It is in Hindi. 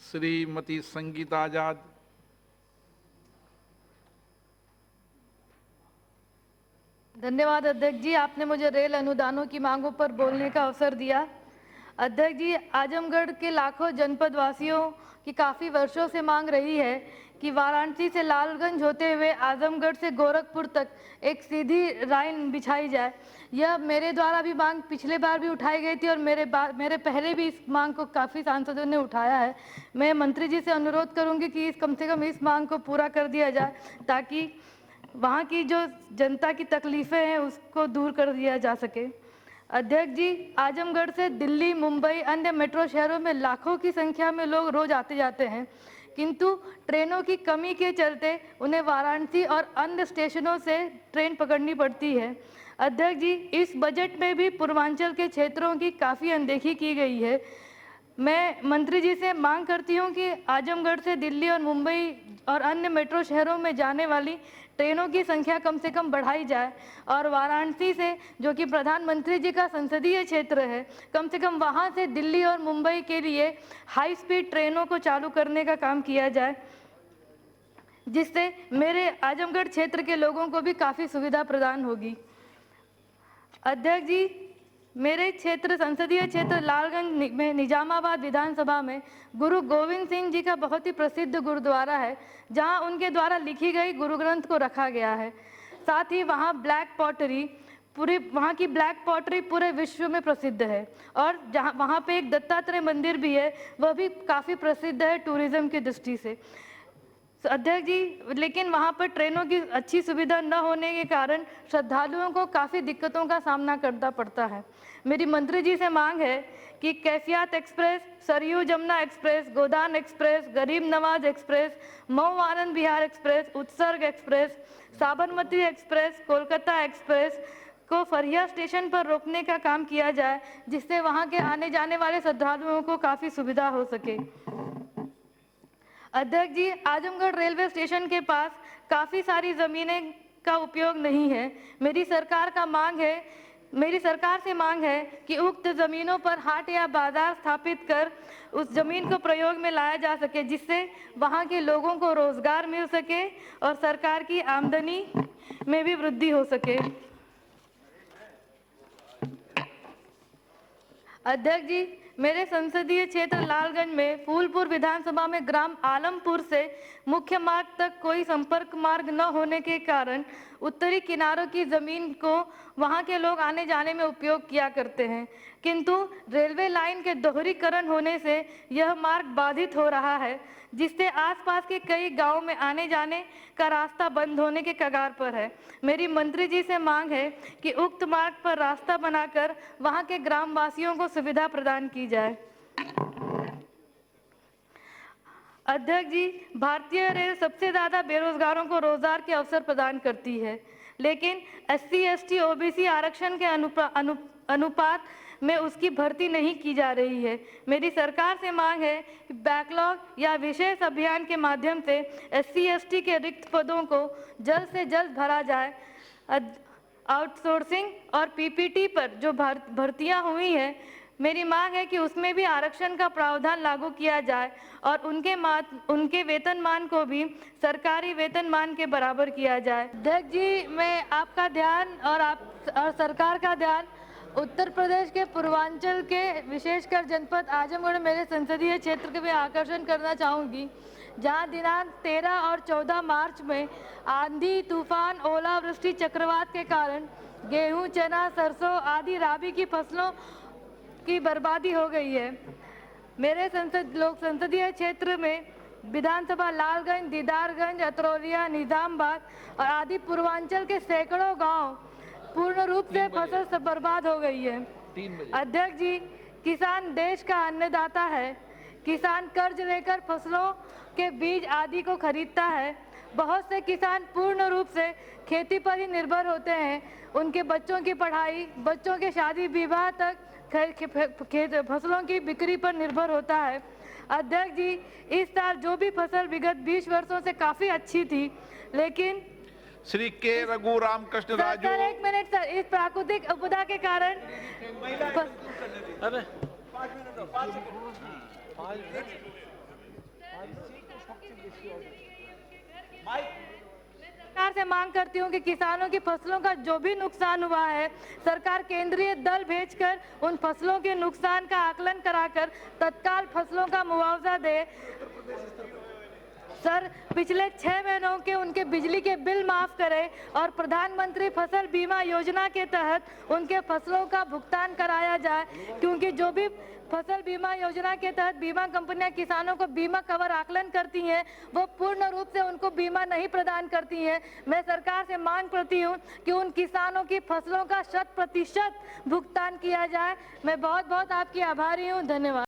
श्रीमती संगीता आजाद। धन्यवाद अध्यक्ष जी, आपने मुझे रेल अनुदानों की मांगों पर बोलने का अवसर दिया। अध्यक्ष जी, आजमगढ़ के लाखों जनपद वासियों की काफ़ी वर्षों से मांग रही है कि वाराणसी से लालगंज होते हुए आजमगढ़ से गोरखपुर तक एक सीधी लाइन बिछाई जाए। यह मेरे द्वारा भी मांग पिछले बार भी उठाई गई थी और मेरे पहले भी इस मांग को काफ़ी सांसदों ने उठाया है। मैं मंत्री जी से अनुरोध करूंगी कि कम से कम इस मांग को पूरा कर दिया जाए ताकि वहाँ की जो जनता की तकलीफ़ें हैं उसको दूर कर दिया जा सके। अध्यक्ष जी, आजमगढ़ से दिल्ली, मुंबई, अन्य मेट्रो शहरों में लाखों की संख्या में लोग रोज आते जाते हैं, किंतु ट्रेनों की कमी के चलते उन्हें वाराणसी और अन्य स्टेशनों से ट्रेन पकड़नी पड़ती है। अध्यक्ष जी, इस बजट में भी पूर्वांचल के क्षेत्रों की काफ़ी अनदेखी की गई है। मैं मंत्री जी से मांग करती हूं कि आजमगढ़ से दिल्ली और मुंबई और अन्य मेट्रो शहरों में जाने वाली ट्रेनों की संख्या कम से कम बढ़ाई जाए और वाराणसी से, जो कि प्रधानमंत्री जी का संसदीय क्षेत्र है, कम से कम वहां से दिल्ली और मुंबई के लिए हाई स्पीड ट्रेनों को चालू करने का काम किया जाए, जिससे मेरे आजमगढ़ क्षेत्र के लोगों को भी काफ़ी सुविधा प्रदान होगी। अध्यक्ष जी, मेरे क्षेत्र संसदीय क्षेत्र लालगंज में निजामाबाद विधानसभा में गुरु गोविंद सिंह जी का बहुत ही प्रसिद्ध गुरुद्वारा है, जहां उनके द्वारा लिखी गई गुरु ग्रंथ को रखा गया है। साथ ही वहां वहाँ की ब्लैक पॉटरी पूरे विश्व में प्रसिद्ध है और जहाँ वहाँ पे एक दत्तात्रेय मंदिर भी है, वह भी काफ़ी प्रसिद्ध है टूरिज्म की दृष्टि से। अध्यक्ष जी, लेकिन वहाँ पर ट्रेनों की अच्छी सुविधा न होने के कारण श्रद्धालुओं को काफ़ी दिक्कतों का सामना करना पड़ता है। मेरी मंत्री जी से मांग है कि Kaifiyat express, Sarayu Jamuna express, Godan express, Garib Nawaz express, Mau Anand Vihar express, Utsarg express, Sabarmati express, Kolkata express को फरिया स्टेशन पर रोकने का काम किया जाए, जिससे वहाँ के आने जाने वाले श्रद्धालुओं को काफ़ी सुविधा हो सके। अध्यक्ष जी, आजमगढ़ रेलवे स्टेशन के पास काफ़ी सारी ज़मीनें का उपयोग नहीं है। मेरी सरकार से मांग है कि उक्त ज़मीनों पर हाट या बाजार स्थापित कर उस ज़मीन को प्रयोग में लाया जा सके, जिससे वहाँ के लोगों को रोज़गार मिल सके और सरकार की आमदनी में भी वृद्धि हो सके। अध्यक्ष जी, मेरे संसदीय क्षेत्र लालगंज में फूलपुर विधानसभा में ग्राम आलमपुर से मुख्य मार्ग तक कोई संपर्क मार्ग न होने के कारण उत्तरी किनारों की जमीन को वहां के लोग आने जाने में उपयोग किया करते हैं, किंतु रेलवे लाइन के दोहरीकरण होने से यह मार्ग बाधित हो रहा है, जिससे आसपास के कई गांवों में आने जाने का रास्ता बंद होने के कगार पर है। मेरी मंत्री जी से मांग है कि उक्त मार्ग पर रास्ता बनाकर वहां के ग्रामवासियों को सुविधा प्रदान की जाए। अध्यक्ष जी, भारतीय रेल सबसे ज़्यादा बेरोजगारों को रोजगार के अवसर प्रदान करती है, लेकिन SC ST OBC आरक्षण के अनुपात में उसकी भर्ती नहीं की जा रही है। मेरी सरकार से मांग है कि बैकलॉग या विशेष अभियान के माध्यम से SC ST के रिक्त पदों को जल्द से जल्द भरा जाए। आउटसोर्सिंग और PPT पर जो भर्तियां हुई हैं, मेरी मांग है कि उसमें भी आरक्षण का प्रावधान लागू किया जाए और उनके वेतनमान को भी सरकारी वेतनमान के बराबर किया जाए। अध्यक्ष जी, मैं आपका ध्यान और सरकार का ध्यान उत्तर प्रदेश के पूर्वांचल के विशेषकर जनपद आजमगढ़ मेरे संसदीय क्षेत्र के में आकर्षण करना चाहूँगी, जहां दिनांक 13 और 14 मार्च में आंधी, तूफान, ओलावृष्टि, चक्रवात के कारण गेहूं, चना, सरसों आदि राबी की फसलों की बर्बादी हो गई है। मेरे संसदीय क्षेत्र में विधानसभा लालगंज, दीदारगंज, अतरौलिया, निजामबाद और आदि पूर्वांचल के सैकड़ों गांव पूर्ण रूप से फसल से बर्बाद हो गई है। अध्यक्ष जी, किसान देश का अन्नदाता है। किसान कर्ज लेकर फसलों के बीज आदि को खरीदता है। बहुत से किसान पूर्ण रूप से खेती पर ही निर्भर होते हैं। उनके बच्चों की पढ़ाई, बच्चों के शादी विवाह तक फसलों की बिक्री पर निर्भर होता है। अध्यक्ष जी, इस साल जो भी फसल विगत 20 वर्षों से काफी अच्छी थी, लेकिन श्री के रघु रामकृष्ण राजू। सर, एक मिनट सर, इस प्राकृतिक आपदा के कारण से मांग करती हूं कि किसानों की फसलों का जो भी नुकसान हुआ है, सरकार केंद्रीय दल भेजकर उन फसलों के नुकसान का आकलन कराकर तत्काल फसलों का मुआवजा दे। सर, पिछले 6 महीनों के उनके बिजली के बिल माफ करें और प्रधानमंत्री फसल बीमा योजना के तहत उनके फसलों का भुगतान कराया जाए, क्योंकि जो भी फसल बीमा योजना के तहत बीमा कंपनियां किसानों को बीमा कवर आकलन करती हैं, वो पूर्ण रूप से उनको बीमा नहीं प्रदान करती हैं। मैं सरकार से मांग करती हूं कि उन किसानों की फसलों का 100% भुगतान किया जाए। मैं बहुत बहुत आपकी आभारी हूं। धन्यवाद।